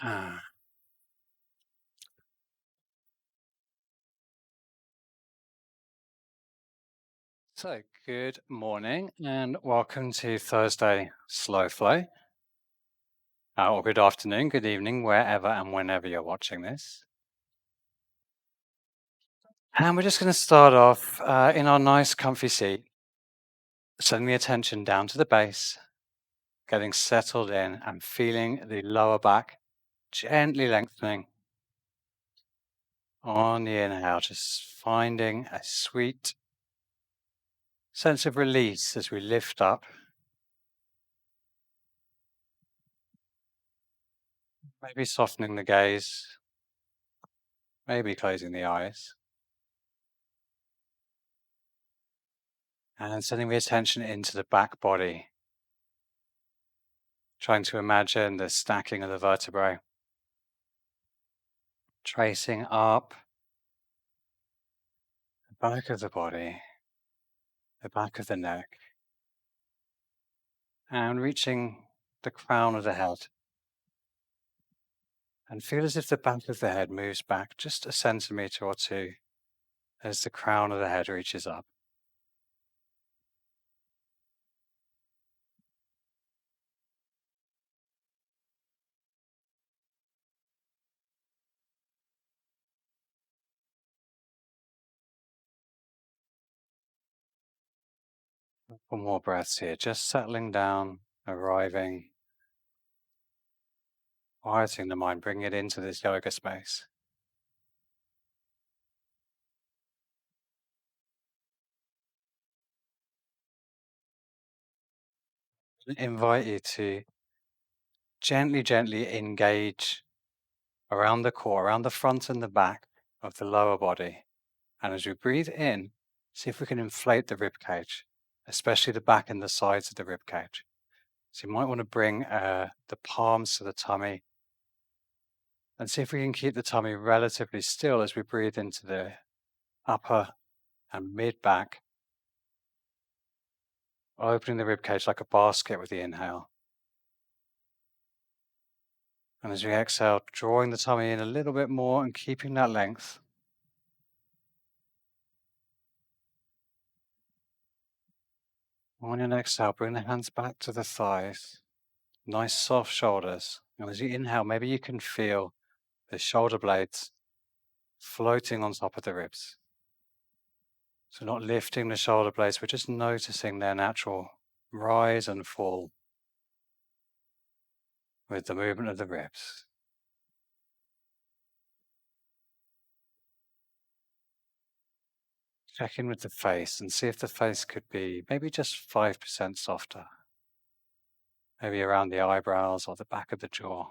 Ah. So, good morning and welcome to Thursday Slow Flow, or good afternoon, good evening, wherever and whenever you're watching this. And we're just going to start off in our nice, comfy seat, sending the attention down to the base, getting settled in and feeling the lower back gently lengthening on the inhale, just finding a sweet sense of release as we lift up, maybe softening the gaze, maybe closing the eyes. And sending the attention into the back body, trying to imagine the stacking of the vertebrae, tracing up the back of the body, the back of the neck, and reaching the crown of the head. And feel as if the back of the head moves back just a centimeter or two as the crown of the head reaches up. For more breaths here, just settling down, arriving, quieting the mind, bringing it into this yoga space. I invite you to gently engage around the core, around the front and the back of the lower body. And as we breathe in, see if we can inflate the rib cage, especially the back and the sides of the rib cage. So you might want to bring the palms to the tummy and see if we can keep the tummy relatively still as we breathe into the upper and mid back, opening the rib cage like a basket with the inhale. And as we exhale, drawing the tummy in a little bit more and keeping that length. On your exhale, bring the hands back to the thighs. Nice soft shoulders. And as you inhale, maybe you can feel the shoulder blades floating on top of the ribs. So not lifting the shoulder blades, we're just noticing their natural rise and fall with the movement of the ribs. Check in with the face and see if the face could be maybe just 5% softer. Maybe around the eyebrows or the back of the jaw.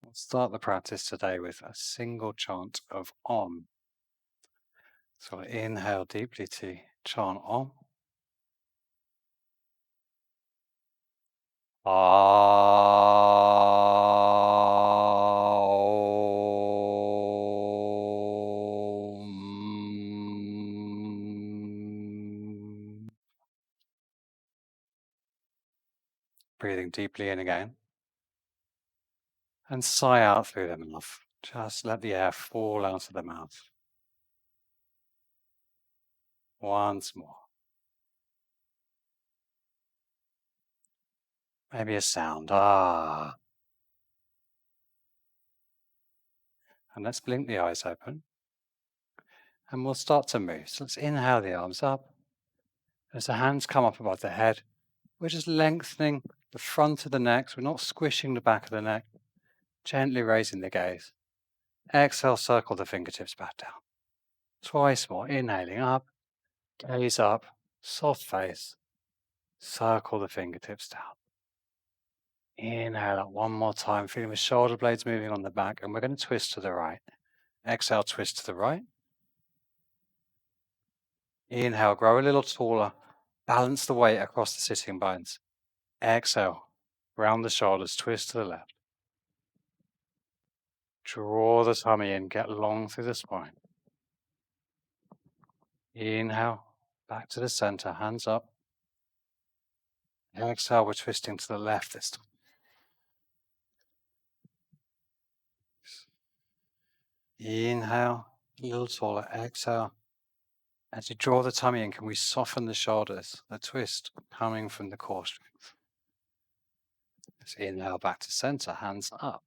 We'll start the practice today with a single chant of Om. So we'll inhale deeply to chant Om. Breathing deeply in again. And sigh out through the mouth. Just let the air fall out of the mouth. Once more. Maybe a sound. Ah. And let's blink the eyes open. And we'll start to move. So let's inhale the arms up. As the hands come up above the head, we're just lengthening the front of the neck. So we're not squishing the back of the neck. Gently raising the gaze. Exhale, circle the fingertips back down. Twice more. Inhaling up. Gaze up. Soft face. Circle the fingertips down. Inhale up one more time, feeling the shoulder blades moving on the back, and we're going to twist to the right. Exhale, twist to the right. Inhale, grow a little taller. Balance the weight across the sitting bones. Exhale, round the shoulders, twist to the left. Draw the tummy in, get long through the spine. Inhale, back to the center, hands up. Exhale, we're twisting to the left this time. Inhale, a little taller. Exhale. As you draw the tummy in, can we soften the shoulders? The twist coming from the core strength. Let's inhale back to center, hands up.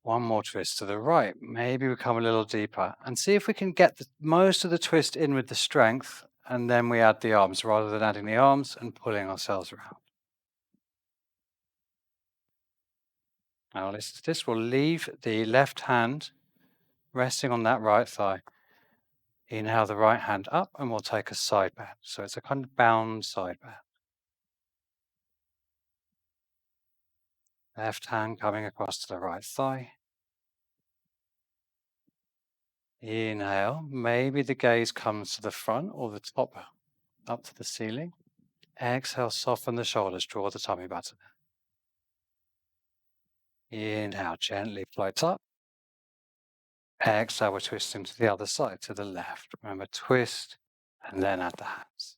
One more twist to the right. Maybe we come a little deeper and see if we can get most of the twist in with the strength, and then we add the arms rather than adding the arms and pulling ourselves around. Now listen to this. We'll leave the left hand resting on that right thigh. Inhale the right hand up and we'll take a side bend. So it's a kind of bound side bend. Left hand coming across to the right thigh. Inhale, maybe the gaze comes to the front or the top up to the ceiling. Exhale, soften the shoulders, draw the tummy button. Inhale, gently float up. Exhale, we're twisting to the other side, to the left. Remember, twist and then add the hands.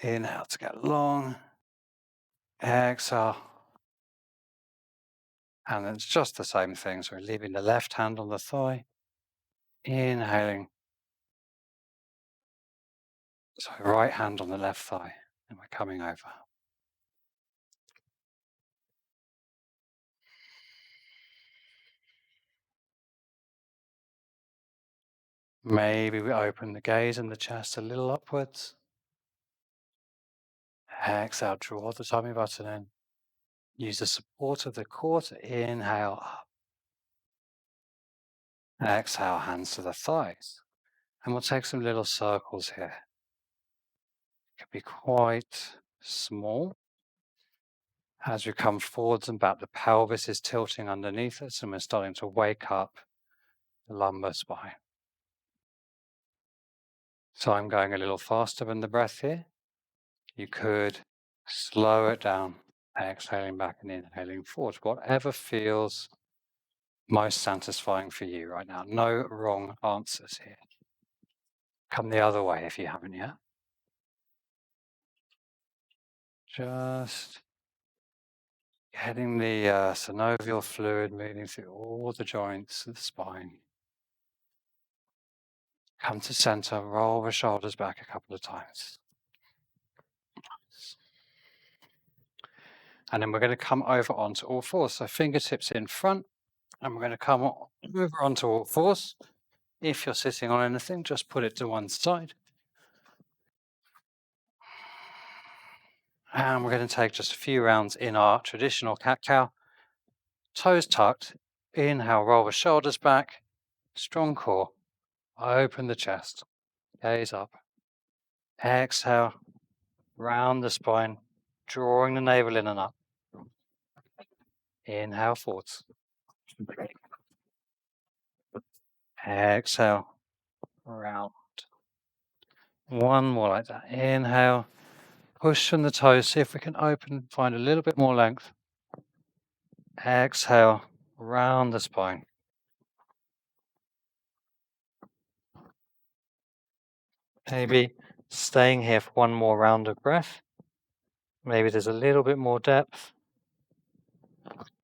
Inhale to get long. Exhale. And it's just the same thing. So we're leaving the left hand on the thigh. Inhaling. So right hand on the left thigh. And we're coming over. Maybe we open the gaze and the chest a little upwards. Exhale, draw the tummy button in. Use the support of the core to inhale up. Exhale, hands to the thighs. And we'll take some little circles here. It can be quite small. As we come forwards and back, the pelvis is tilting underneath us and we're starting to wake up the lumbar spine. So I'm going a little faster than the breath here. You could slow it down, exhaling back and inhaling forward. Whatever feels most satisfying for you right now. No wrong answers here. Come the other way if you haven't yet. Just getting the synovial fluid moving through all the joints of the spine. Come to center, roll the shoulders back a couple of times. And then we're going to come over onto all fours. So fingertips in front, and we're going to come over onto all fours. If you're sitting on anything, just put it to one side. And we're going to take just a few rounds in our traditional cat-cow. Toes tucked. Inhale, roll the shoulders back. Strong core. Open the chest. Gaze up. Exhale. Round the spine. Drawing the navel in and up. Inhale forwards. Exhale. Round. One more like that. Inhale. Push from the toes. See if we can open. Find a little bit more length. Exhale. Round the spine. Maybe staying here for one more round of breath. Maybe there's a little bit more depth.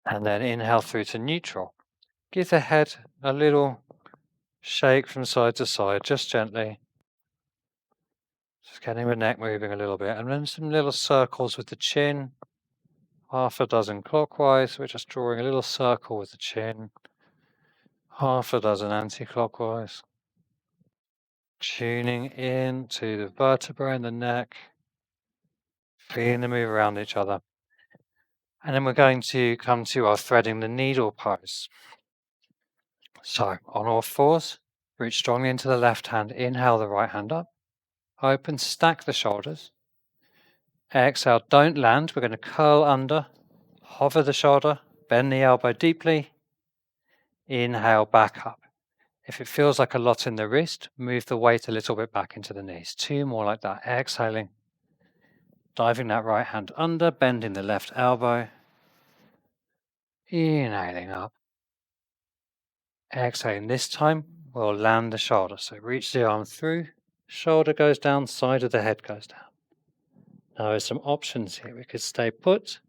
And then inhale through to neutral. Give the head a little shake from side to side, just gently. Just getting the neck moving a little bit. And then some little circles with the chin. Half a dozen clockwise. We're just drawing a little circle with the chin. Half a dozen anti-clockwise. Tuning in to the vertebrae in the neck. Feeling them move around each other. And then we're going to come to our threading the needle pose. So on all fours, reach strongly into the left hand. Inhale the right hand up. Open, stack the shoulders. Exhale, don't land. We're going to curl under. Hover the shoulder. Bend the elbow deeply. Inhale, back up. If it feels like a lot in the wrist, move the weight a little bit back into the knees. Two more like that. Exhaling. Diving that right hand under, bending the left elbow. Inhaling up. Exhaling. This time, we'll land the shoulder. So reach the arm through, shoulder goes down, side of the head goes down. Now there's some options here. We could stay put.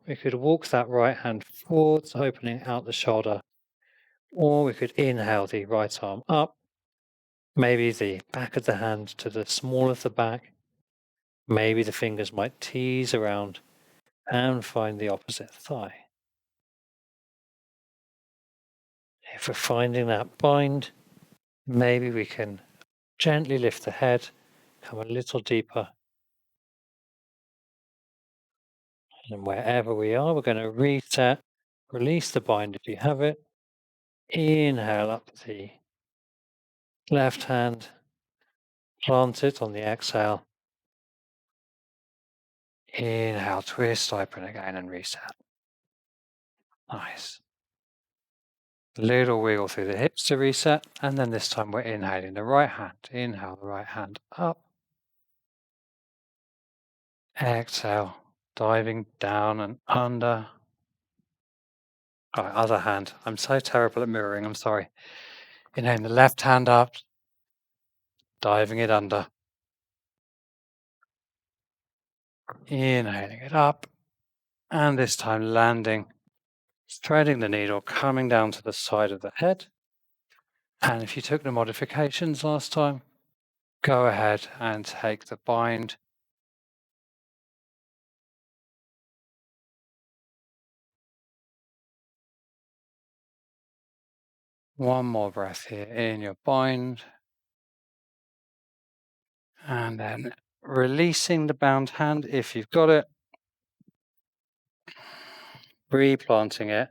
We could walk that right hand forwards, opening out the shoulder. Or we could inhale the right arm up. Maybe the back of the hand to the small of the back. Maybe the fingers might tease around and find the opposite thigh. If we're finding that bind, maybe we can gently lift the head, come a little deeper. And wherever we are, we're going to reset, release the bind if you have it. Inhale up the left hand, plant it on the exhale. Inhale, twist, open again and reset. Nice. Little wiggle through the hips to reset, and then this time we're inhaling the right hand. Inhale the right hand up. Exhale, diving down and under. All right, other hand. I'm so terrible at mirroring, I'm sorry. Inhaling the left hand up, diving it under. Inhaling it up, and this time landing, threading the needle, coming down to the side of the head. And if you took the modifications last time, go ahead and take the bind. One more breath here in your bind. And then releasing the bound hand if you've got it. Replanting it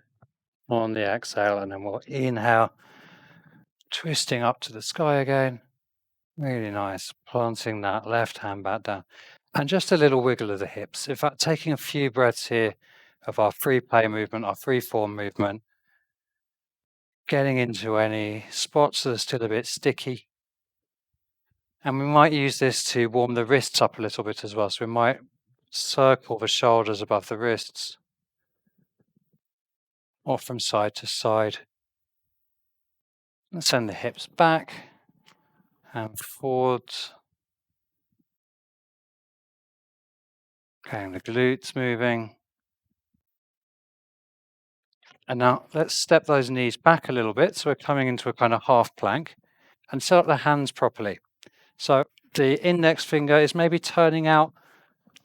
on the exhale, and then we'll inhale, twisting up to the sky again. Really nice. Planting that left hand back down. And just a little wiggle of the hips. In fact, taking a few breaths here of our free play movement, our free form movement, getting into any spots that are still a bit sticky. And we might use this to warm the wrists up a little bit as well. So we might circle the shoulders above the wrists, or from side to side. And send the hips back and forwards. Okay, the glutes moving. And now let's step those knees back a little bit. So we're coming into a kind of half plank, and set up the hands properly. So the index finger is maybe turning out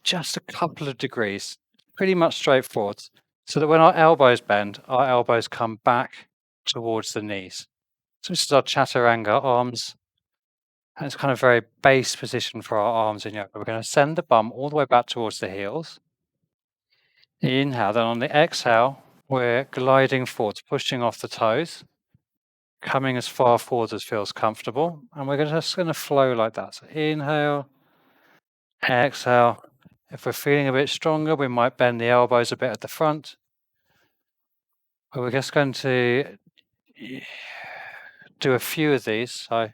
just a couple of degrees, pretty much straightforward. So that when our elbows bend, our elbows come back towards the knees. So this is our chaturanga arms. And it's kind of very base position for our arms in yoga. We're going to send the bum all the way back towards the heels. Inhale, then on the exhale, we're gliding forwards, pushing off the toes, coming as far forward as feels comfortable. And we're just going to flow like that. So inhale, exhale. If we're feeling a bit stronger, we might bend the elbows a bit at the front. But we're just going to do a few of these, so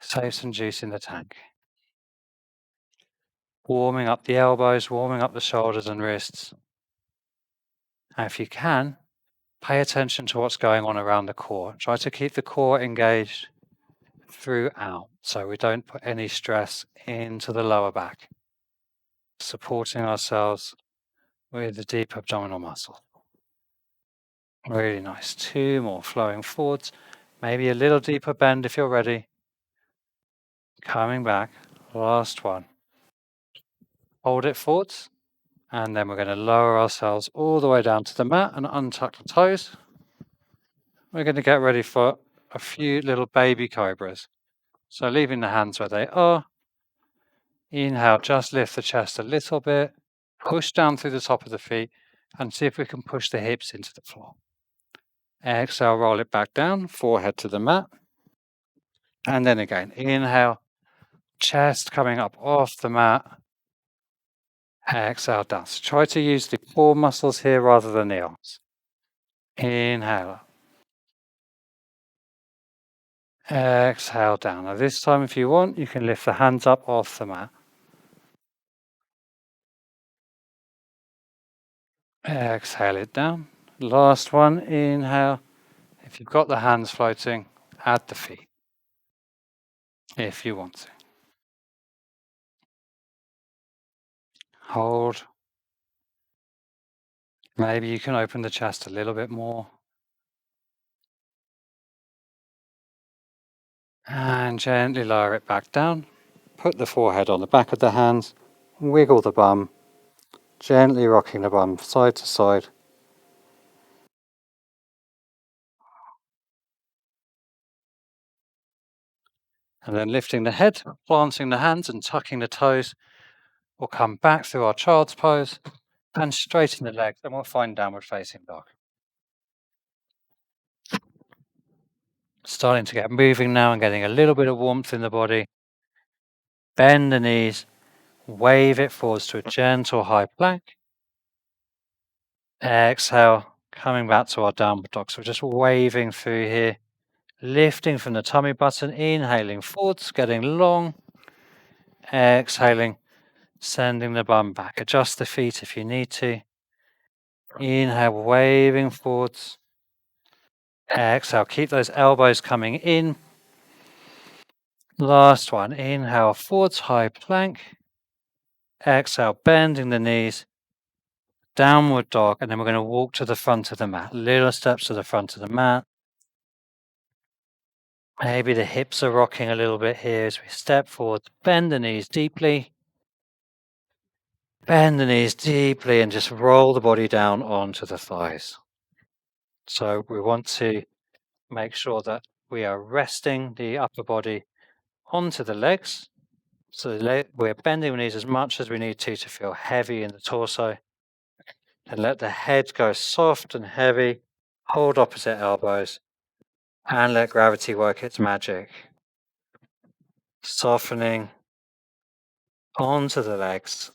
save some juice in the tank. Warming up the elbows, warming up the shoulders and wrists. And if you can, pay attention to what's going on around the core. Try to keep the core engaged throughout, so we don't put any stress into the lower back. Supporting ourselves with the deep abdominal muscle. Really nice. 2 more, flowing forwards. Maybe a little deeper bend if you're ready. Coming back. Last one. Hold it forwards. And then we're going to lower ourselves all the way down to the mat and untuck the toes. We're going to get ready for a few little baby cobras. So leaving the hands where they are. Inhale, just lift the chest a little bit. Push down through the top of the feet and see if we can push the hips into the floor. Exhale, roll it back down, forehead to the mat. And then again, inhale, chest coming up off the mat. Exhale down. So try to use the core muscles here rather than the arms. Inhale. Exhale down. Now this time, if you want, you can lift the hands up off the mat. Exhale it down. Last one, inhale. If you've got the hands floating, at the feet, if you want to. Hold. Maybe you can open the chest a little bit more. And gently lower it back down. Put the forehead on the back of the hands. Wiggle the bum. Gently rocking the bum side to side. And then lifting the head, planting the hands and tucking the toes. We'll come back through our child's pose and straighten the legs, and we'll find downward facing dog. Starting to get moving now and getting a little bit of warmth in the body. Bend the knees, wave it forwards to a gentle high plank. Exhale, coming back to our downward dog. So we're just waving through here, lifting from the tummy button, inhaling forwards, getting long. Exhaling, sending the bum back. Adjust the feet if you need to. Inhale, waving forwards. Exhale, keep those elbows coming in. Last one, inhale, forwards, high plank. Exhale, bending the knees. Downward dog, and then we're going to walk to the front of the mat. Little steps to the front of the mat. Maybe the hips are rocking a little bit here as we step forward. Bend the knees deeply. Bend the knees deeply and just roll the body down onto the thighs. So we want to make sure that we are resting the upper body onto the legs. So we're bending the knees as much as we need to feel heavy in the torso. And let the head go soft and heavy. Hold opposite elbows and let gravity work its magic. Softening onto the legs.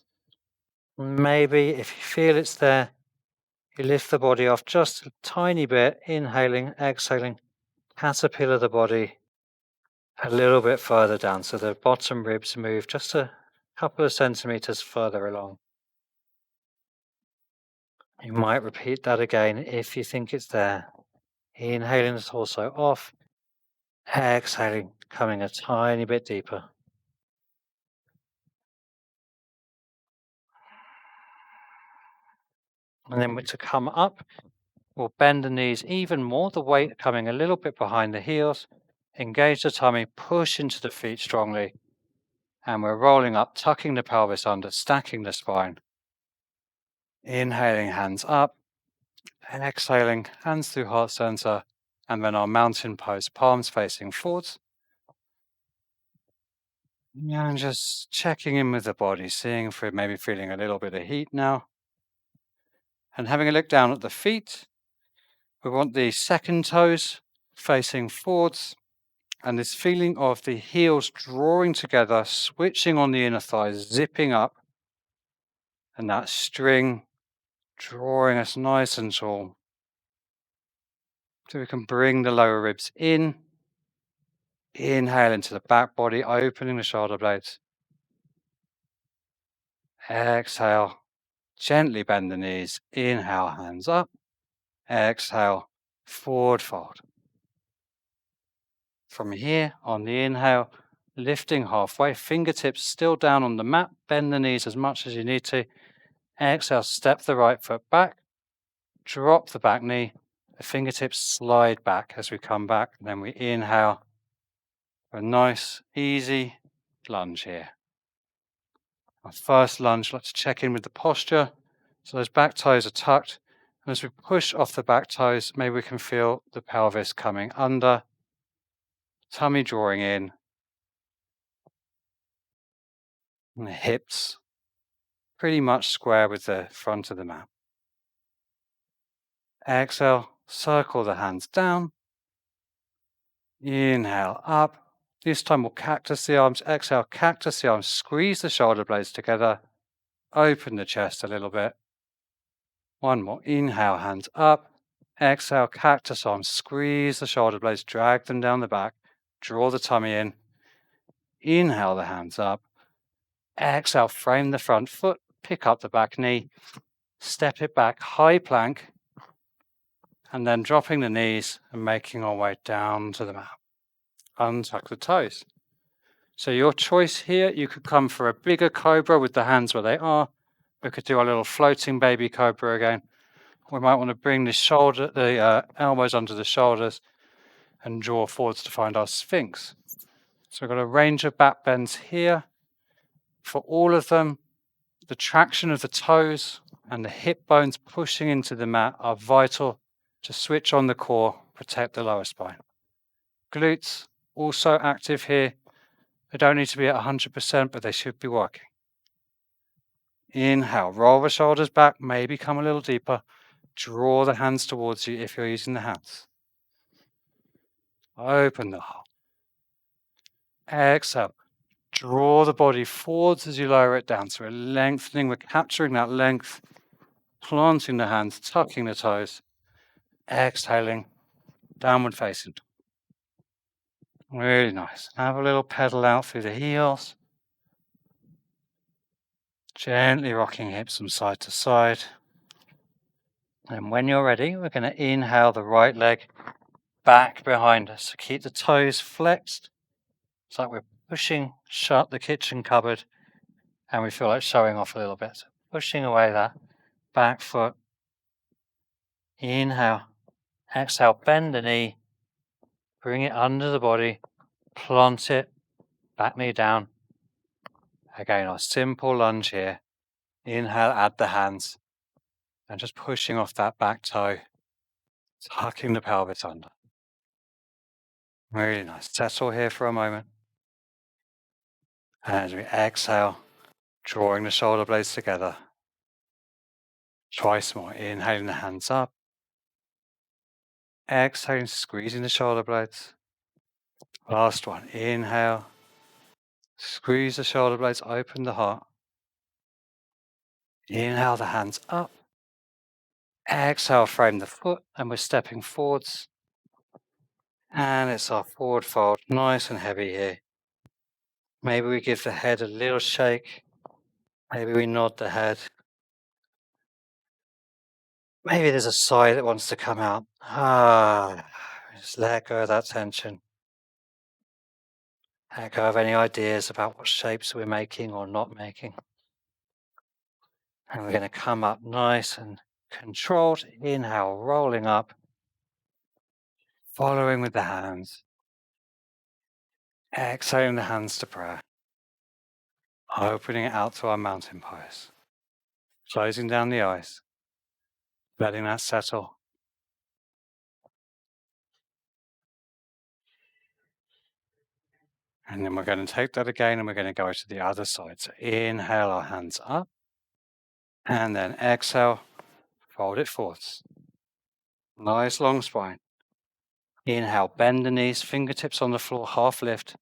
Maybe if you feel it's there, you lift the body off just a tiny bit, inhaling, exhaling, caterpillar the body a little bit further down so the bottom ribs move just a couple of centimeters further along. You might repeat that again if you think it's there. Inhaling the torso off, exhaling, coming a tiny bit deeper. And then to come up, we'll bend the knees even more, the weight coming a little bit behind the heels. Engage the tummy, push into the feet strongly. And we're rolling up, tucking the pelvis under, stacking the spine. Inhaling, hands up. Exhaling, hands through heart center. And then our mountain pose, palms facing forwards. And just checking in with the body, seeing if we're maybe feeling a little bit of heat now. And having a look down at the feet, we want the second toes facing forwards. And this feeling of the heels drawing together, switching on the inner thighs, zipping up. And that string drawing us nice and tall. So we can bring the lower ribs in. Inhale into the back body, opening the shoulder blades. Exhale, gently bend the knees. Inhale, hands up. Exhale, forward fold. From here, on the inhale, lifting halfway, fingertips still down on the mat. Bend the knees as much as you need to. Exhale, step the right foot back. Drop the back knee. The fingertips slide back as we come back. And then we inhale. A nice, easy lunge here. Our first lunge, let's check in with the posture. So those back toes are tucked. And as we push off the back toes, maybe we can feel the pelvis coming under, tummy drawing in, and the hips pretty much square with the front of the mat. Exhale, circle the hands down. Inhale, up. This time we'll cactus the arms. Exhale, cactus the arms. Squeeze the shoulder blades together. Open the chest a little bit. One more. Inhale, hands up. Exhale, cactus arms. Squeeze the shoulder blades. Drag them down the back. Draw the tummy in. Inhale the hands up. Exhale, frame the front foot. Pick up the back knee. Step it back. High plank. And then dropping the knees and making our way down to the mat. untuck the toes. So your choice here, you could come for a bigger cobra with the hands where they are. We could do a little floating baby cobra again. We might want to bring the elbows under the shoulders and draw forwards to find our sphinx. So we've got a range of back bends here. For all of them, the traction of the toes and the hip bones pushing into the mat are vital to switch on the core, protect the lower spine. Glutes also active here. They don't need to be at 100%, but they should be working. Inhale, roll the shoulders back, maybe come a little deeper. Draw the hands towards you if you're using the hands. Open the heart. Exhale. Draw the body forwards as you lower it down. So we're lengthening, we're capturing that length, planting the hands, tucking the toes, exhaling, downward facing. Really nice. Have a little pedal out through the heels. Gently rocking hips from side to side. And when you're ready, we're going to inhale the right leg back behind us. So keep the toes flexed. It's like we're pushing shut the kitchen cupboard and we feel like showing off a little bit. So pushing away that back foot. Inhale. Exhale, bend the knee. Bring it under the body. Plant it. Back knee down. Again, our simple lunge here. Inhale, add the hands. And just pushing off that back toe. Tucking the pelvis under. Really nice. Settle here for a moment. And as we exhale, drawing the shoulder blades together. Twice more. Inhaling the hands up. Exhaling, squeezing the shoulder blades. Last one. Inhale. Squeeze the shoulder blades, open the heart. Inhale the hands up. Exhale, frame the foot, and we're stepping forwards. And it's our forward fold, nice and heavy here. Maybe we give the head a little shake. Maybe we nod the head. Maybe there's a sigh that wants to come out. Just let go of that tension. Let go of any ideas about what shapes we're making or not making. And we're going to come up nice and controlled. Inhale, rolling up. Following with the hands. Exhaling the hands to prayer. Opening it out to our mountain pose. Closing down the eyes. Letting that settle. And then we're going to take that again and we're going to go to the other side. So inhale our hands up. And then exhale, fold it forwards. Nice long spine. Inhale, bend the knees, fingertips on the floor, half lift.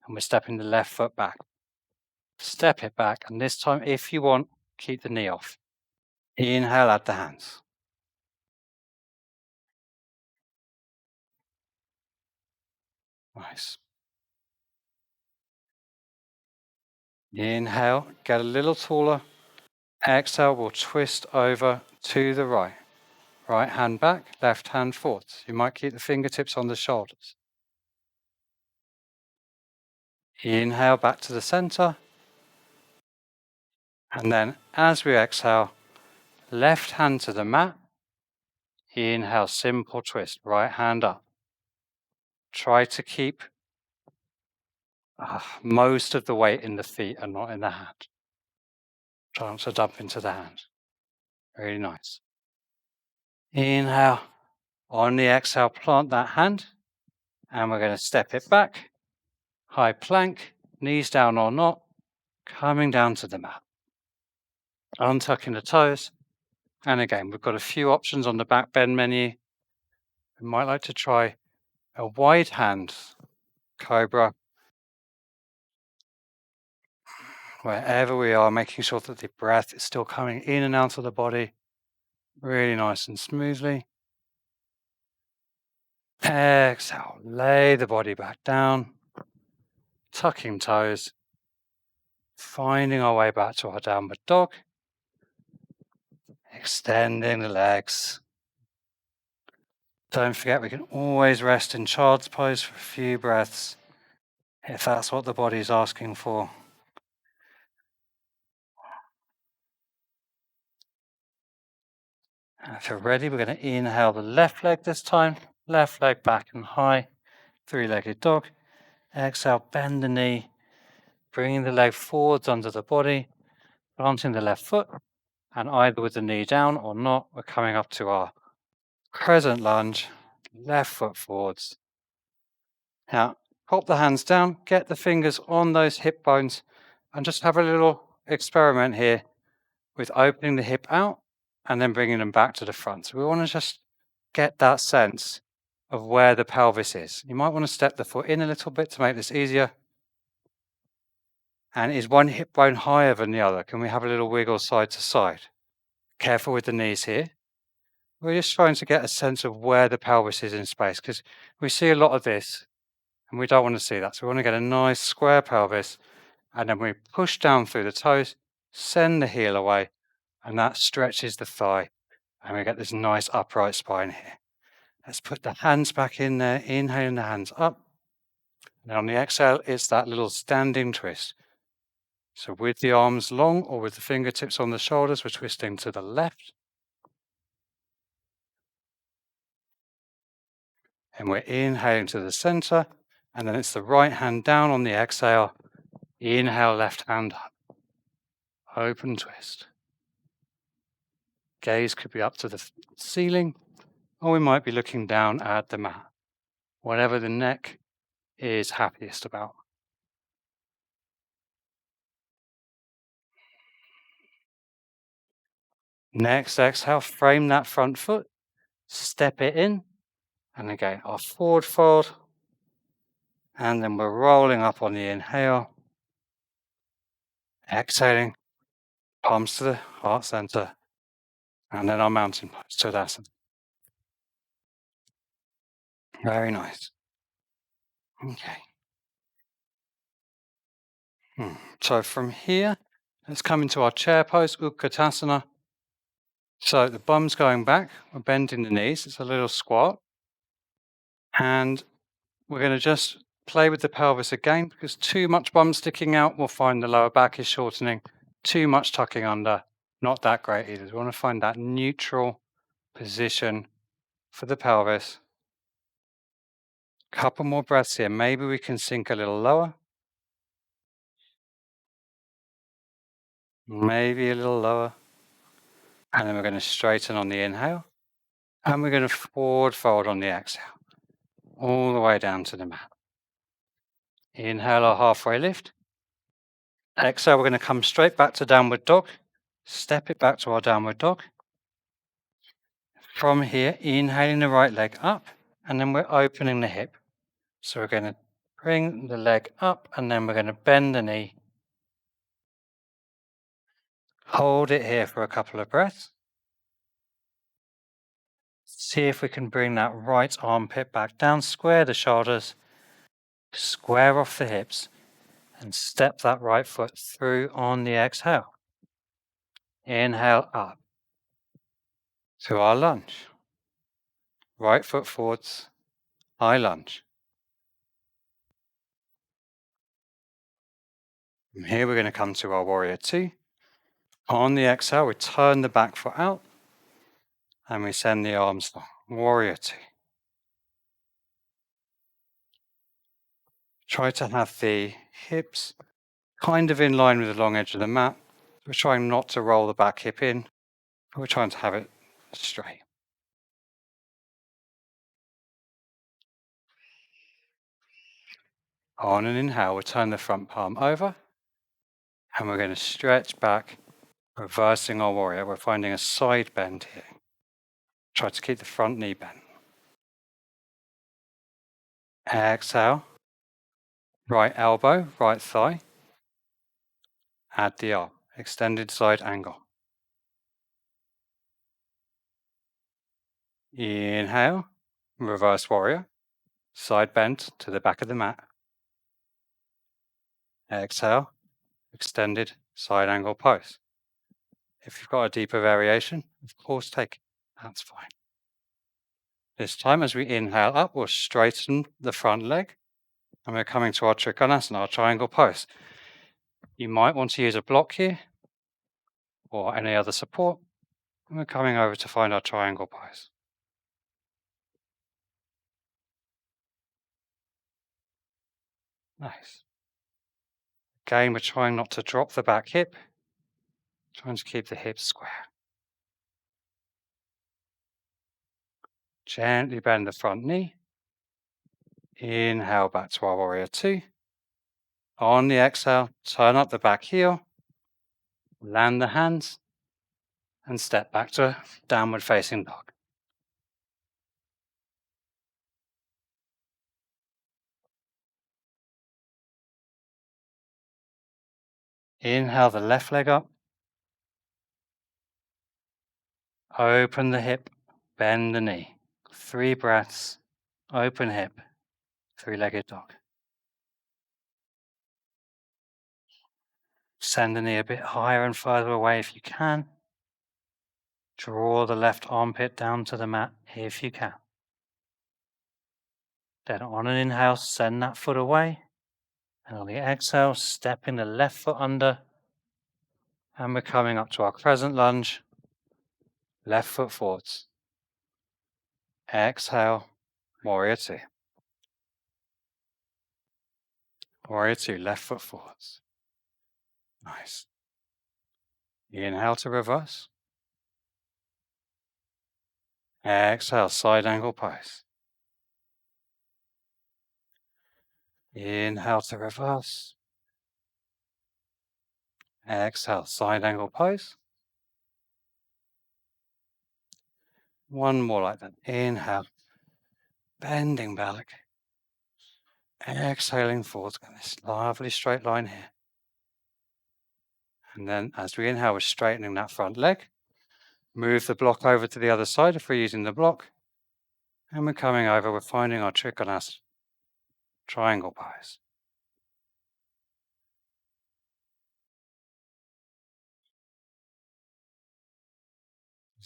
And we're stepping the left foot back. Step it back. And this time, if you want, keep the knee off. Inhale, add the hands. Nice. Inhale, get a little taller. Exhale, we'll twist over to the right. Right hand back, left hand forwards. You might keep the fingertips on the shoulders. Inhale back to the center. And then as we exhale, left hand to the mat. Inhale, simple twist, right hand up. Try to keep most of the weight in the feet and not in the hand. Try not to dump into the hand. Really nice. Inhale. On the exhale, plant that hand. And we're going to step it back. High plank, knees down or not. Coming down to the mat. Untucking the toes. And again, we've got a few options on the back bend menu. We might like to try a wide hand cobra. Wherever we are, making sure that the breath is still coming in and out of the body really nice and smoothly. Exhale, lay the body back down, tucking toes, finding our way back to our downward dog, extending the legs, Don't forget, we can always rest in child's pose for a few breaths if that's what the body is asking for. And if you're ready, we're going to inhale the left leg this time. Left leg back and high, three-legged dog. Exhale, bend the knee, bringing the leg forwards under the body, planting the left foot, and either with the knee down or not, we're coming up to our Crescent Lunge, left foot forwards. Now, pop the hands down, get the fingers on those hip bones, and just have a little experiment here with opening the hip out and then bringing them back to the front. So we want to just get that sense of where the pelvis is. You might want to step the foot in a little bit to make this easier. And is one hip bone higher than the other? Can we have a little wiggle side to side? Careful with the knees here. We're just trying to get a sense of where the pelvis is in space, because we see a lot of this and we don't want to see that. So we want to get a nice square pelvis, and then we push down through the toes, send the heel away, and that stretches the thigh, and we get this nice upright spine here. Let's put the hands back in there, inhaling the hands up. And on the exhale, it's that little standing twist. So with the arms long or with the fingertips on the shoulders, we're twisting to the left. And we're inhaling to the center. And then it's the right hand down on the exhale. Inhale, left hand up. Open twist. Gaze could be up to the ceiling, or we might be looking down at the mat. Whatever the neck is happiest about. Next exhale, frame that front foot, step it in, and again, our forward fold, and then we're rolling up on the inhale, exhaling, palms to the heart center, and then our mountain pose, Katasana. Very nice. Okay. So from here, let's come into our chair pose, Katasana. So the bum's going back, we're bending the knees, it's a little squat. And we're going to just play with the pelvis again, because too much bum sticking out, we'll find the lower back is shortening. Too much tucking under, not that great either. We want to find that neutral position for the pelvis. Couple more breaths here. Maybe we can sink a little lower. Maybe a little lower. And then we're going to straighten on the inhale. And we're going to forward fold on the exhale. All the way down to the mat. Inhale our halfway lift. Exhale, we're going to come straight back to downward dog. Step it back to our downward dog. From here, inhaling the right leg up, and then we're opening the hip. So we're going to bring the leg up, and then we're going to bend the knee. Hold it here for a couple of breaths. See if we can bring that right armpit back down, square the shoulders, square off the hips, and step that right foot through on the exhale. Inhale up to our lunge. Right foot forwards, high lunge. From here, we're going to come to our warrior two. On the exhale, we turn the back foot out and we send the arms long. Warrior two. Try to have the hips kind of in line with the long edge of the mat. We're trying not to roll the back hip in, but we're trying to have it straight. On an inhale, we'll turn the front palm over and we're going to stretch back, reversing our warrior. We're finding a side bend here. Try to keep the front knee bent. Exhale, right elbow, right thigh. Add the arm, extended side angle. Inhale, reverse warrior, side bend to the back of the mat. Exhale, extended side angle pose. If you've got a deeper variation, of course take it, that's fine. This time, as we inhale up, we'll straighten the front leg, and we're coming to our Trikonasana, our triangle pose. You might want to use a block here, or any other support, and we're coming over to find our triangle pose. Nice. Again, we're trying not to drop the back hip, trying to keep the hips square. Gently bend the front knee. Inhale back to our warrior two. On the exhale, turn up the back heel, land the hands, and step back to downward facing dog. Inhale the left leg up. Open the hip, bend the knee. 3 breaths, open hip, 3-legged dog. Send the knee a bit higher and further away if you can. Draw the left armpit down to the mat if you can. Then on an inhale, send that foot away. And on the exhale, stepping the left foot under. And we're coming up to our Crescent Lunge. Left foot forwards. Exhale, warrior two. Warrior two, left foot forwards. Nice. Inhale to reverse. Exhale, side angle pose. Inhale to reverse. Exhale, side angle pose. One more like that. Inhale, bending back. Exhaling forwards, got this lovely straight line here. And then as we inhale, we're straightening that front leg. Move the block over to the other side if we're using the block. And we're coming over, we're finding our Trikonasana triangle pose.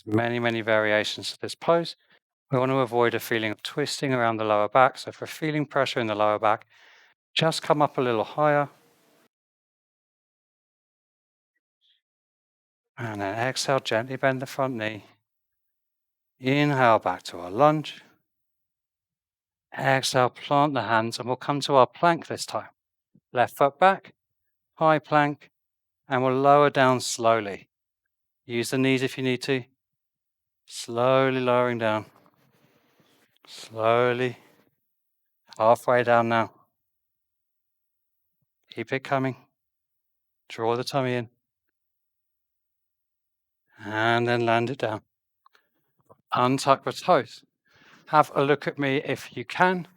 There's many variations to this pose. We want to avoid a feeling of twisting around the lower back. So if we're feeling pressure in the lower back, just come up a little higher. And then exhale, gently bend the front knee. Inhale back to our lunge. Exhale, plant the hands, and we'll come to our plank this time. Left foot back, high plank, and we'll lower down slowly. Use the knees if you need to. Slowly lowering down. Slowly. Halfway down now. Keep it coming. Draw the tummy in. And then land it down. Untuck the toes. Have a look at me if you can.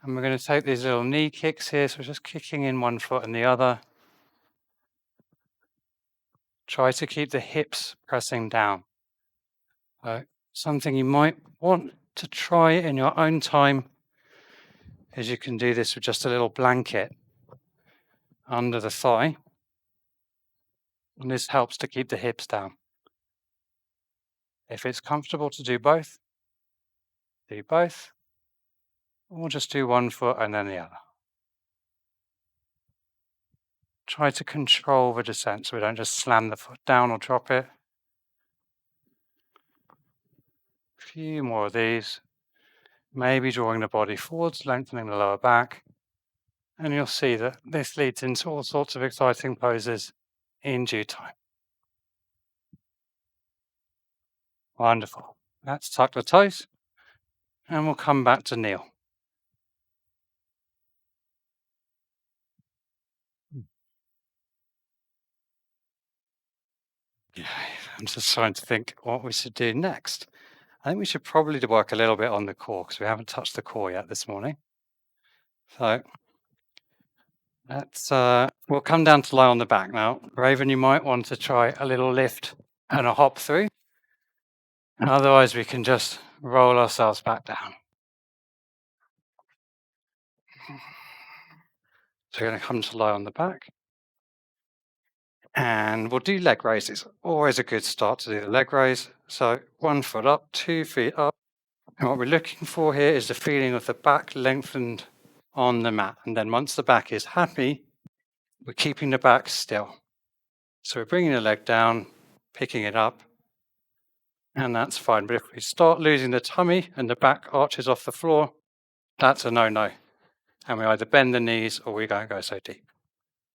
And we're going to take these little knee kicks here. So just kicking in one foot and the other. Try to keep the hips pressing down. Something you might want to try in your own time is you can do this with just a little blanket under the thigh. And this helps to keep the hips down. If it's comfortable to do both, or just do one foot and then the other. Try to control the descent so we don't just slam the foot down or drop it. A few more of these. Maybe drawing the body forwards, lengthening the lower back. And you'll see that this leads into all sorts of exciting poses in due time. Wonderful. Let's tuck the toes and we'll come back to kneel. Yeah, I'm just trying to think what we should do next. I think we should probably work a little bit on the core because we haven't touched the core yet this morning. So we'll come down to lie on the back now. Raven, you might want to try a little lift and a hop through. Otherwise, we can just roll ourselves back down. So we're going to come to lie on the back. And we'll do leg raises. Always a good start to do the leg raise. So 1 foot up, 2 feet up. And what we're looking for here is the feeling of the back lengthened on the mat. And then once the back is happy, we're keeping the back still. So we're bringing the leg down, picking it up, and that's fine. But if we start losing the tummy and the back arches off the floor, that's a no-no. And we either bend the knees or we don't go so deep.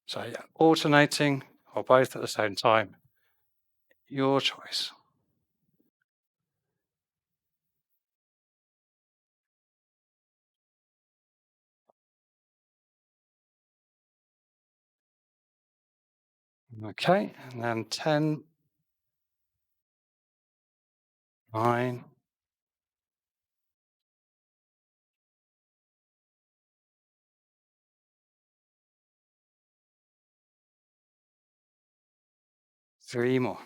So yeah, alternating or both at the same time, your choice. Okay, and then 10, 9, 3 more.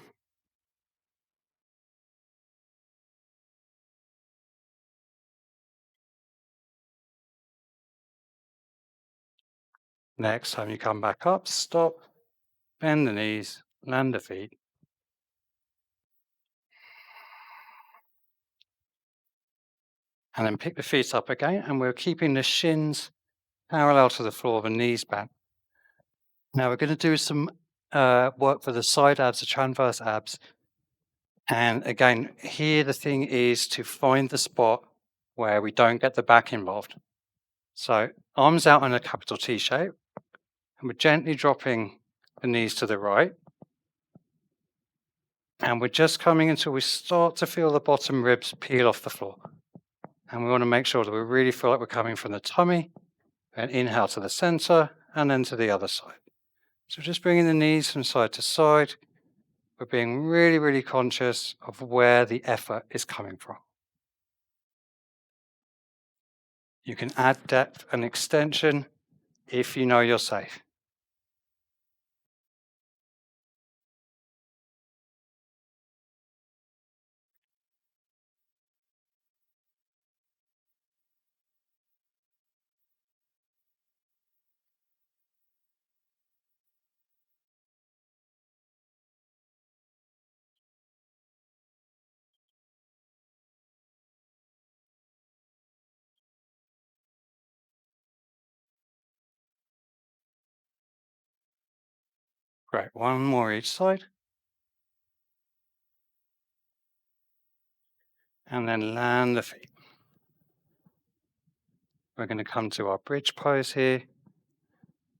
Next time you come back up, stop, bend the knees, land the feet. And then pick the feet up again, and we're keeping the shins parallel to the floor, the knees back. Now we're going to do some work for the side abs, the transverse abs. And again, here the thing is to find the spot where we don't get the back involved. So arms out in a capital T shape, and we're gently dropping the knees to the right. And we're just coming until we start to feel the bottom ribs peel off the floor. And we want to make sure that we really feel like we're coming from the tummy, and inhale to the center, and then to the other side. So just bringing the knees from side to side. We're being really, really conscious of where the effort is coming from. You can add depth and extension if you know you're safe. Great, one more each side. And then land the feet. We're going to come to our bridge pose here.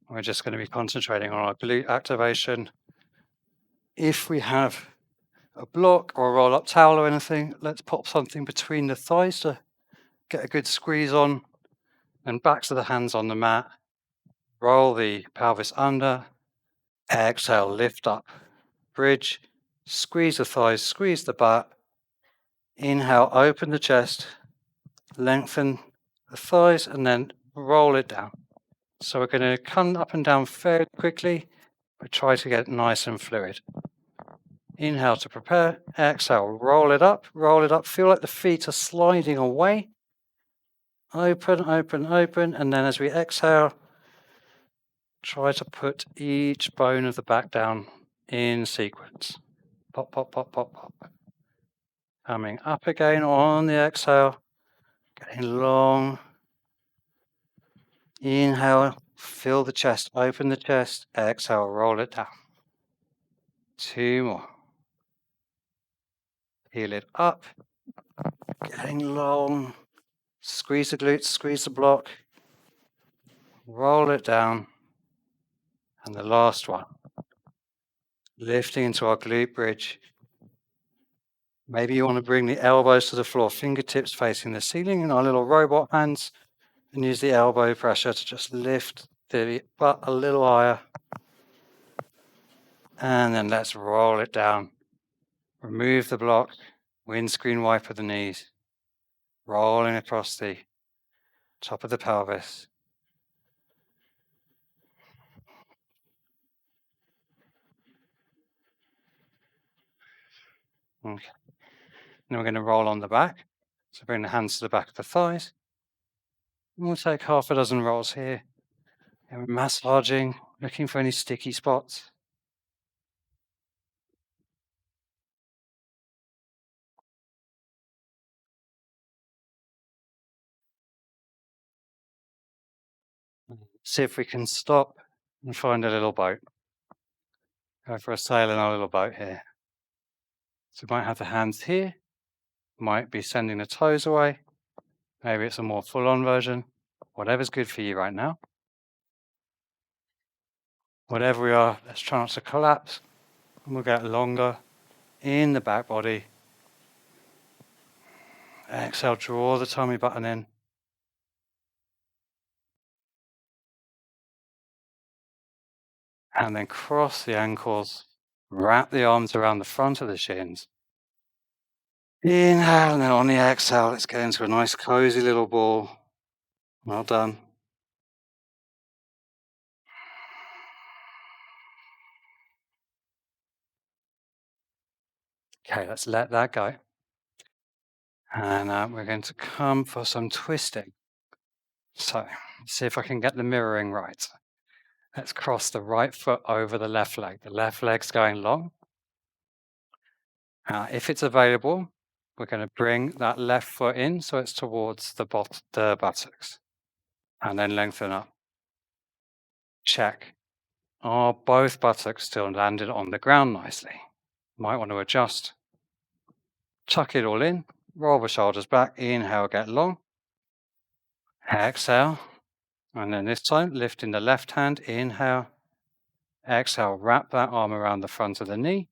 We're just going to be concentrating on our glute activation. If we have a block or a roll-up towel or anything, let's pop something between the thighs to get a good squeeze on. Then backs of the hands on the mat. Roll the pelvis under. Exhale, lift up. Bridge. Squeeze the thighs, squeeze the butt. Inhale, open the chest. Lengthen the thighs and then roll it down. So we're going to come up and down fairly quickly, but try to get nice and fluid. Inhale to prepare. Exhale, roll it up, roll it up. Feel like the feet are sliding away. Open, open, open. And then as we exhale, try to put each bone of the back down in sequence. Pop, pop, pop, pop, pop. Coming up again on the exhale. Getting long. Inhale, fill the chest, open the chest. Exhale, roll it down. 2 more. Heel it up. Getting long. Squeeze the glutes, squeeze the block. Roll it down. And the last one. Lifting into our glute bridge. Maybe you want to bring the elbows to the floor, fingertips facing the ceiling in our little robot hands, and use the elbow pressure to just lift the butt a little higher. And then let's roll it down. Remove the block, windscreen wiper the knees, rolling across the top of the pelvis. Okay. Then we're going to roll on the back. So bring the hands to the back of the thighs. And we'll take half a dozen rolls here. And we're massaging, looking for any sticky spots. See if we can stop and find a little boat. Go for a sail in our little boat here. So we might have the hands here, might be sending the toes away. Maybe it's a more full-on version. Whatever's good for you right now. Whatever we are, let's try not to collapse. And we'll get longer in the back body. Exhale, draw the tummy button in. And then cross the ankles. Wrap the arms around the front of the shins. Inhale, and then on the exhale, let's get into a nice cozy little ball. Well done. Okay, let's let that go. And we're going to come for some twisting. So, see if I can get the mirroring right. Let's cross the right foot over the left leg. The left leg's going long. If it's available, we're going to bring that left foot in so it's towards the buttocks. And then lengthen up. Check. Are both buttocks still landed on the ground nicely? Might want to adjust. Tuck it all in. Roll the shoulders back. Inhale, get long. Exhale. And then this time, lifting the left hand. Inhale. Exhale, wrap that arm around the front of the knee.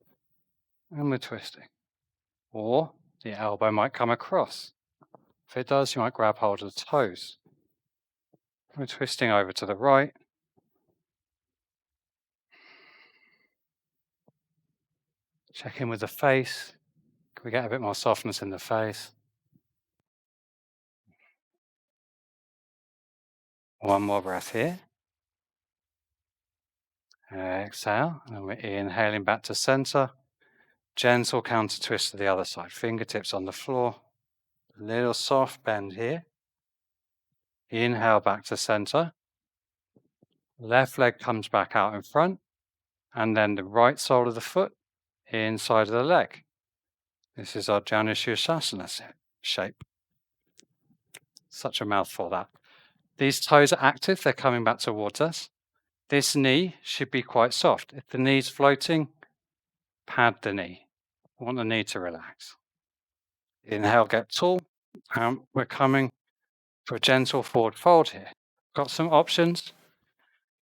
And we're twisting. Or the elbow might come across. If it does, you might grab hold of the toes. We're twisting over to the right. Check in with the face. Can we get a bit more softness in the face? One more breath here. Exhale, and we're inhaling back to center. Gentle counter twist to the other side. Fingertips on the floor. Little soft bend here. Inhale back to center. Left leg comes back out in front. And then the right sole of the foot inside of the leg. This is our Janushirshasana shape. Such a mouthful, that. These toes are active. They're coming back towards us. This knee should be quite soft. If the knee's floating, pad the knee. We want the knee to relax. Inhale, get tall. We're coming for a gentle forward fold here. Got some options.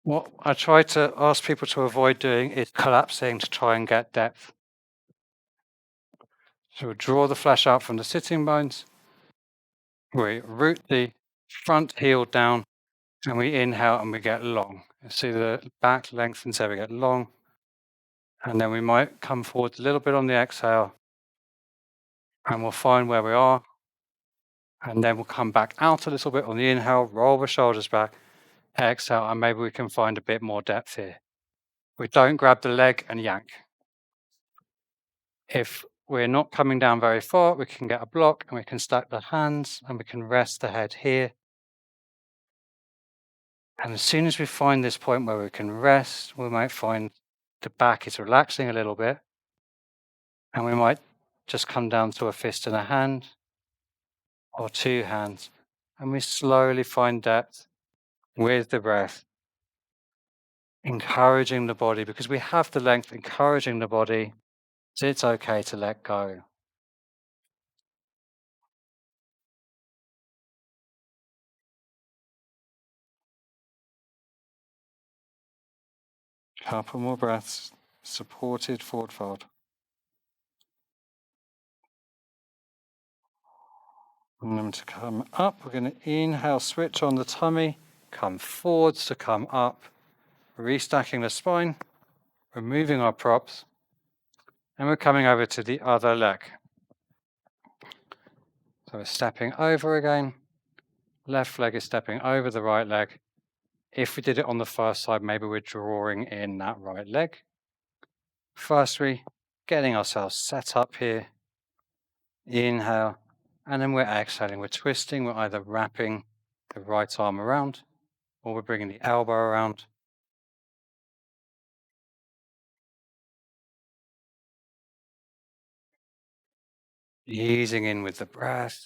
What I try to ask people to avoid doing is collapsing to try and get depth. So we draw the flesh out from the sitting bones. We root the front heel down and we inhale and we get long. You see the back lengthens, so we get long. And then we might come forward a little bit on the exhale and we'll find where we are. And then we'll come back out a little bit on the inhale, roll the shoulders back, exhale, and maybe we can find a bit more depth here. We don't grab the leg and yank. If we're not coming down very far, we can get a block and we can stack the hands and we can rest the head here. And as soon as we find this point where we can rest, we might find the back is relaxing a little bit. And we might just come down to a fist and a hand or two hands. And we slowly find depth with the breath, encouraging the body, because we have the length, encouraging the body. So it's okay to let go. Couple more breaths, supported forward fold. And then to come up, we're going to inhale, switch on the tummy, come forwards to come up, restacking the spine, removing our props, and we're coming over to the other leg. So we're stepping over again. Left leg is stepping over the right leg. If we did it on the first side, maybe we're drawing in that right leg. Firstly, getting ourselves set up here. Inhale, and then we're exhaling. We're twisting. We're either wrapping the right arm around or we're bringing the elbow around. Easing in with the breath.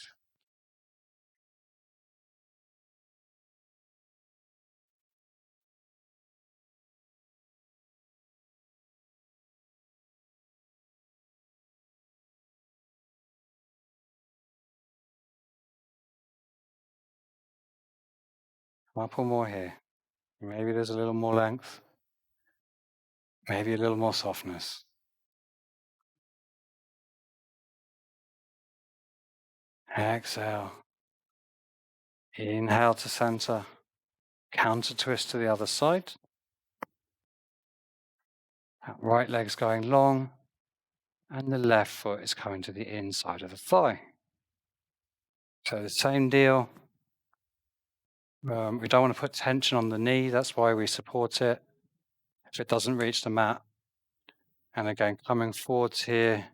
Couple more here. Maybe there's a little more length. Maybe a little more softness. Exhale. Inhale to center. Counter twist to the other side. That right leg's going long. And the left foot is coming to the inside of the thigh. So the same deal. We don't want to put tension on the knee. That's why we support it. If it doesn't reach the mat. And again, coming forwards here.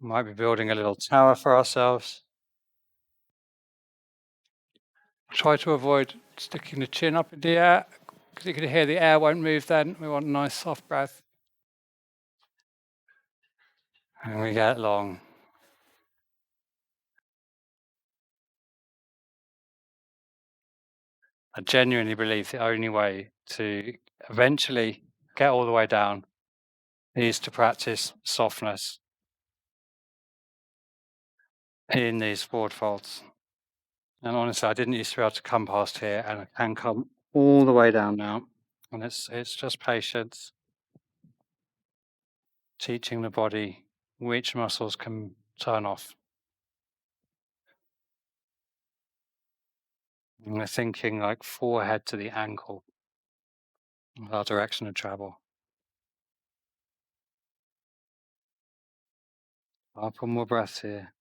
Might be building a little tower for ourselves. Try to avoid sticking the chin up in the air, because you can hear the air won't move then. We want a nice soft breath. And we get long. I genuinely believe the only way to eventually get all the way down is to practice softness in these forward folds. And honestly, I didn't used to be able to come past here, and I can come all the way down now. And it's just patience, teaching the body which muscles can turn off. And we're thinking like forehead to the ankle, our direction of travel. Couple more breaths here.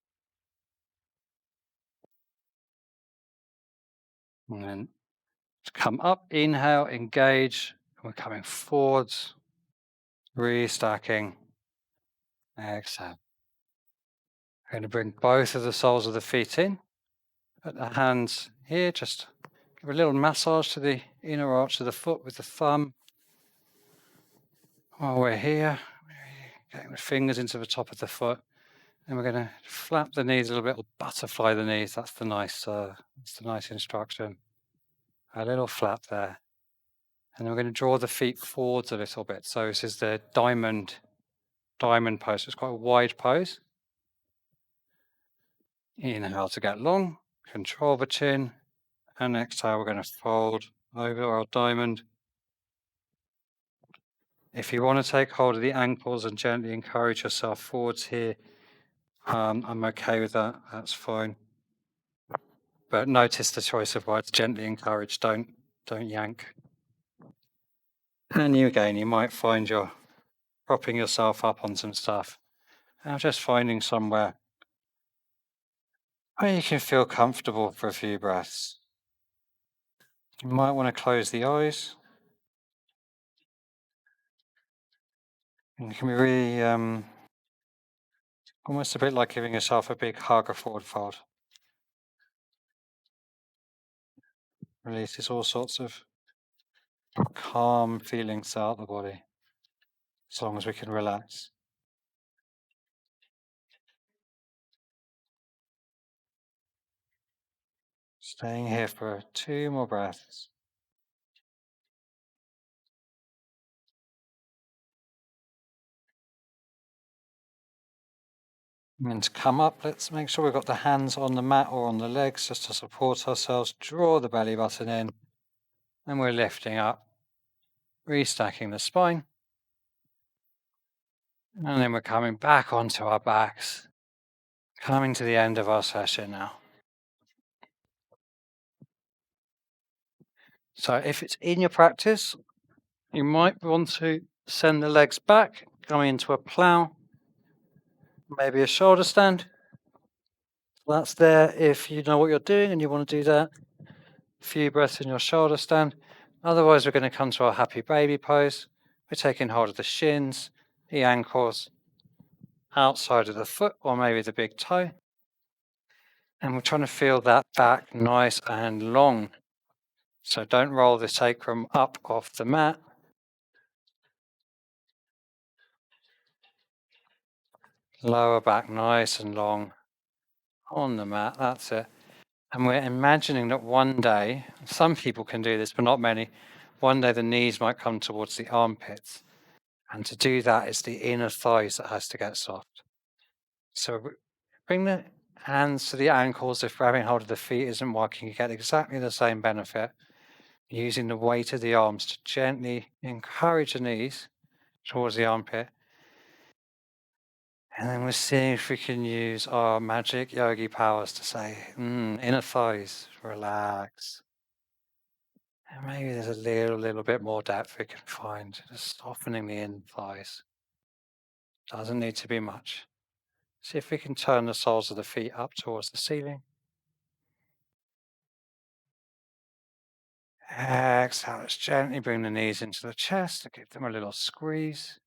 And then to come up, inhale, engage. We're coming forwards, restacking. Exhale. We're going to bring both of the soles of the feet in. Put the hands here, just give a little massage to the inner arch of the foot with the thumb. While we're here, getting the fingers into the top of the foot. And we're going to flap the knees a little bit, or butterfly the knees. That's the nice instruction. A little flap there. And then we're going to draw the feet forwards a little bit. So this is the diamond pose. It's quite a wide pose. Inhale to get long, control the chin, and exhale, we're going to fold over our diamond. If you want to take hold of the ankles and gently encourage yourself forwards here, I'm okay with that. That's fine. But notice the choice of words: gently encourage. Don't yank. And you might find you're propping yourself up on some stuff. And just finding somewhere where you can feel comfortable for a few breaths. You might want to close the eyes. And it can be really almost a bit like giving yourself a big hug or forward fold. Releases all sorts of calm feelings out the body, as long as we can relax. Staying here for 2 more breaths. And to come up, let's make sure we've got the hands on the mat or on the legs just to support ourselves. Draw the belly button in, and we're lifting up, restacking the spine. And then we're coming back onto our backs, coming to the end of our session now. So if it's in your practice, you might want to send the legs back, coming into a plow, maybe a shoulder stand. That's there if you know what you're doing and you want to do that. A few breaths in your shoulder stand. Otherwise, we're going to come to our happy baby pose. We're taking hold of the shins, the ankles, outside of the foot, or maybe the big toe. And we're trying to feel that back nice and long. So don't roll the sacrum up off the mat. Lower back nice and long on the mat. That's it. And we're imagining that one day, some people can do this, but not many, one day the knees might come towards the armpits. And to do that, it's the inner thighs that has to get soft. So bring the Hands to the ankles if grabbing hold of the feet isn't working. You get exactly the same benefit. Using the weight of the arms to gently encourage the knees towards the armpit. And then we're seeing if we can use our magic yogi powers to say, inner thighs, relax. And maybe there's a little bit more depth we can find, just softening the inner thighs. Doesn't need to be much. See if we can turn the soles of the feet up towards the ceiling. Exhale, let's gently bring the knees into the chest to give them a little squeeze.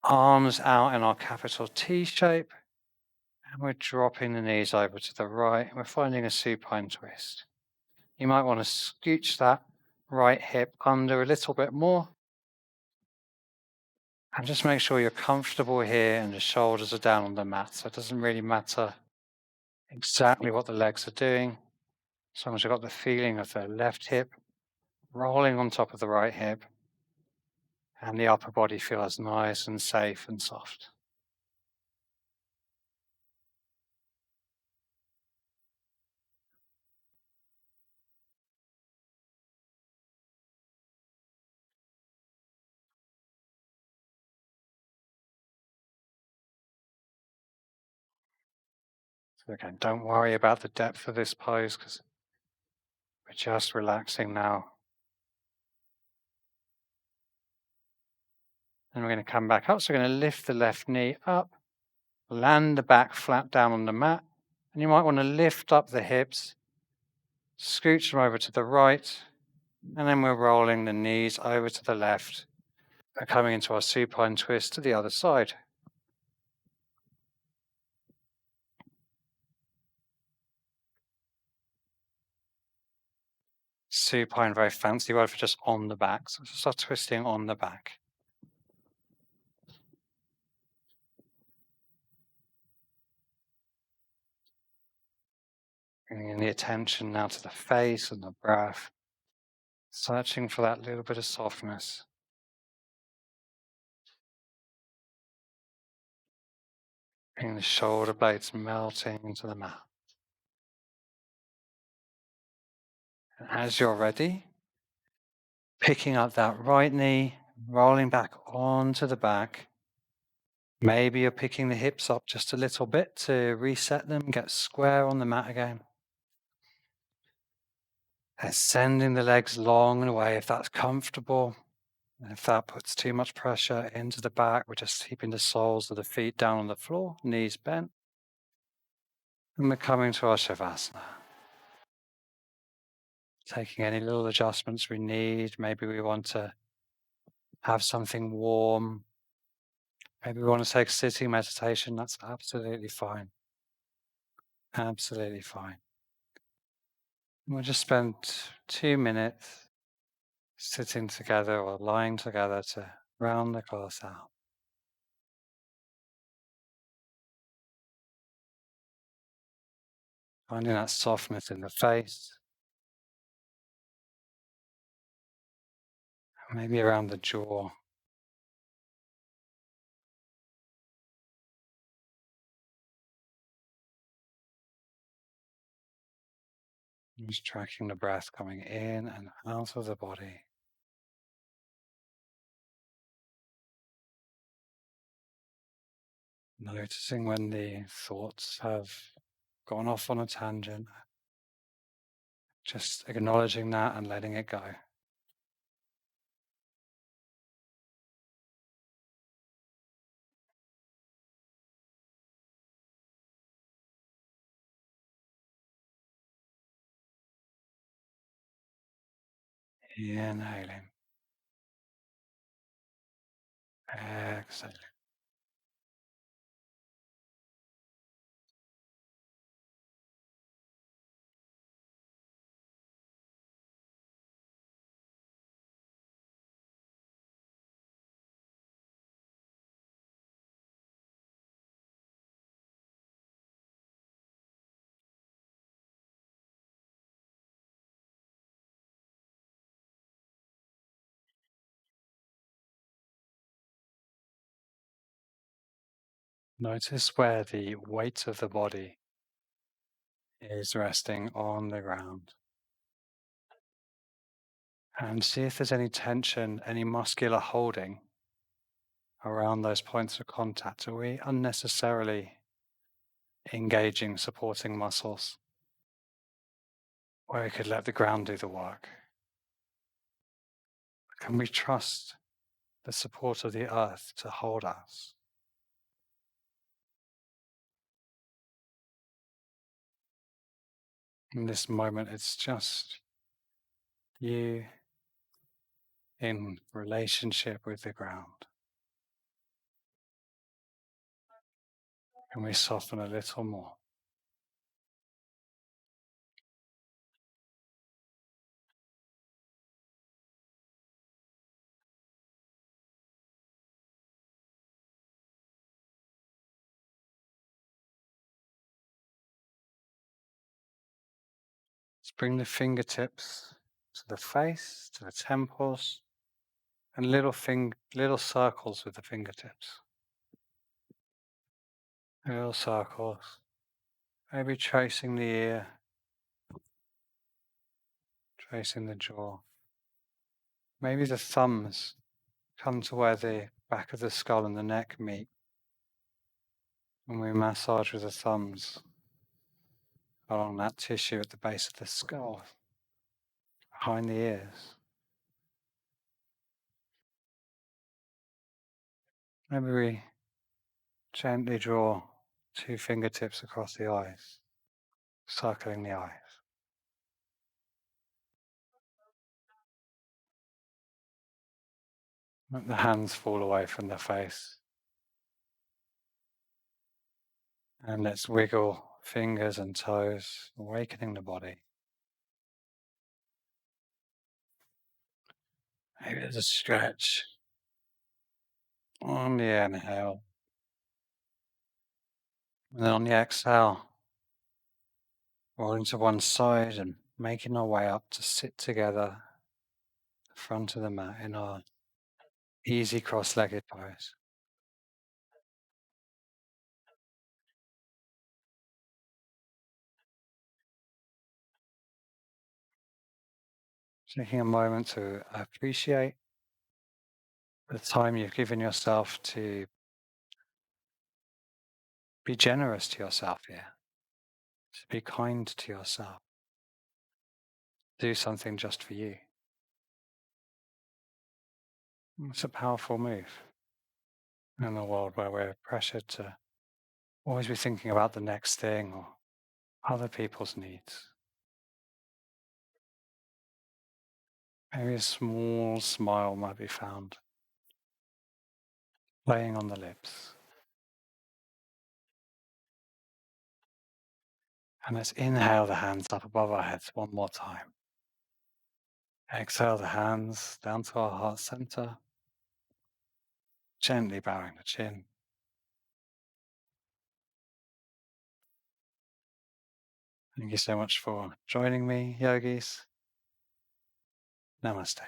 Arms out in our capital T shape. And we're dropping the knees over to the right. We're finding a supine twist. You might want to scooch that right hip under a little bit more. And just make sure you're comfortable here and the shoulders are down on the mat. So it doesn't really matter exactly what the legs are doing. As long as you've got the feeling of the left hip rolling on top of the right hip and the upper body feels nice and safe and soft. So again, don't worry about the depth of this pose because we're just relaxing now. And we're going to come back up. So we're going to lift the left knee up, land the back flat down on the mat. And you might want to lift up the hips, scooch them over to the right, and then we're rolling the knees over to the left. We're coming into our supine twist to the other side. Supine, very fancy word for just on the back. So start twisting on the back. Bringing the attention now to the face and the breath, searching for that little bit of softness. Bringing the shoulder blades melting into the mat. And as you're ready, picking up that right knee, rolling back onto the back. Maybe you're picking the hips up just a little bit to reset them, get square on the mat again. And sending the legs long and away if that's comfortable. And if that puts too much pressure into the back, we're just keeping the soles of the feet down on the floor, knees bent. And we're coming to our Shavasana. Taking any little adjustments we need. Maybe we want to have something warm. Maybe we want to take sitting meditation. That's absolutely fine. Absolutely fine. And we'll just spend 2 minutes sitting together or lying together to round the class out. Finding that softness in the face, maybe around the jaw. Just tracking the breath coming in and out of the body. Noticing when the thoughts have gone off on a tangent, just acknowledging that and letting it go. Inhaling, exhaling. Notice where the weight of the body is resting on the ground. And see if there's any tension, any muscular holding around those points of contact. Are we unnecessarily engaging supporting muscles where we could let the ground do the work? Can we trust the support of the earth to hold us? In this moment, it's just you in relationship with the ground. Can we soften a little more? Let's bring the fingertips to the face, to the temples, and little circles with the fingertips. Little circles. Maybe tracing the ear, tracing the jaw. Maybe the thumbs come to where the back of the skull and the neck meet. And we massage with the thumbs along that tissue at the base of the skull, behind the ears. Maybe we gently draw 2 fingertips across the eyes, circling the eyes. Let the hands fall away from the face. And let's wiggle fingers and toes, awakening the body. Maybe there's a stretch on the inhale. And then on the exhale, rolling to one side and making our way up to sit together in front of the mat in our easy cross-legged pose. Taking a moment to appreciate the time you've given yourself to be generous to yourself here, to be kind to yourself, do something just for you. It's a powerful move in a world where we're pressured to always be thinking about the next thing or other people's needs. Maybe a small smile might be found playing on the lips. And let's inhale the hands up above our heads one more time. Exhale the hands down to our heart center, gently bowing the chin. Thank you so much for joining me, yogis. Namaste.